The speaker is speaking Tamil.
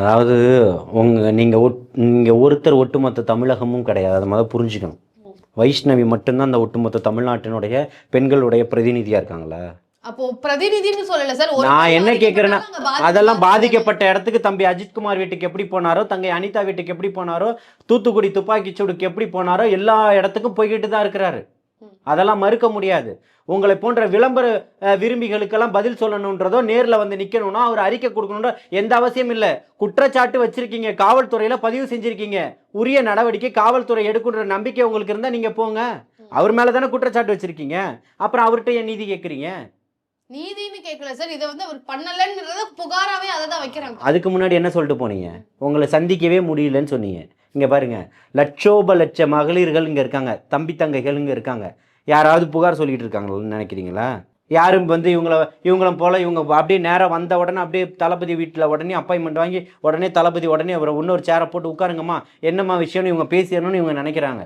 அதாவது நீங்கள் ஒருத்தர் ஒட்டுமொத்த தமிழகமும் கிடையாது. அதை முதல்ல புரிஞ்சுக்கணும். வைஷ்ணவி மட்டும்தான் அந்த ஒட்டுமொத்த தமிழ்நாட்டினுடைய பெண்களுடைய பிரதிநிதியாக இருக்காங்களா? அப்போ பிரதிநிதின்னு சொல்லல சார். நான் என்ன கேட்குறேன்னா, அதெல்லாம் பாதிக்கப்பட்ட இடத்துக்கு தம்பி அஜித்குமார் வீட்டுக்கு எப்படி போனாரோ, தங்கை அனிதா வீட்டுக்கு எப்படி போனாரோ, தூத்துக்குடி துப்பாக்கி சூடுக்கு எப்படி போனாரோ, எல்லா இடத்துக்கும் போய்கிட்டு தான் இருக்கிறாரு. அதெல்லாம் மறுக்க முடியாது. உங்களை போன்ற விளம்பர விரும்பிகளுக்கெல்லாம் பதில் சொல்லணுன்றதோ, நேரில் வந்து நிற்கணும்னா அவர் அறிக்கை கொடுக்கணுன்ற எந்த அவசியம் இல்லை. குற்றச்சாட்டு வச்சிருக்கீங்க, காவல்துறையில் பதிவு செஞ்சுருக்கீங்க, உரிய நடவடிக்கை காவல்துறை எடுக்குன்ற நம்பிக்கை உங்களுக்கு இருந்தால் நீங்கள் போங்க. அவர் மேலே தானே குற்றச்சாட்டு வச்சிருக்கீங்க. அப்புறம் அவர்கிட்ட ஏன் நீதி கேட்குறீங்க? நீதின்னு கேட்கல சார். இதை வந்து அவர் பண்ணலன்றத புகாராவே அதை தான் வைக்கிறாங்க. அதுக்கு முன்னாடி என்ன சொல்லிட்டு போனீங்க? உங்களை சந்திக்கவே முடியலன்னு சொன்னீங்க. இங்கே பாருங்க, லட்ச மகளிர்கள் இங்கே இருக்காங்க, தம்பி தங்கைகள் இங்கே இருக்காங்க. யாராவது புகார் சொல்லிட்டு இருக்காங்கன்னு நினைக்கிறீங்களா? யாரும் வந்து இவங்களும் போல இவங்க அப்படியே நேராக வந்த உடனே அப்படியே தளபதி வீட்டில் உடனே அப்பாயின்மெண்ட் வாங்கி உடனே தளபதி உடனே அவரை இன்னொரு சேரை போட்டு உட்காருங்கம்மா, என்னம்மா விஷயம்னு இவங்க பேசிடணும்னு இவங்க நினைக்கிறாங்க.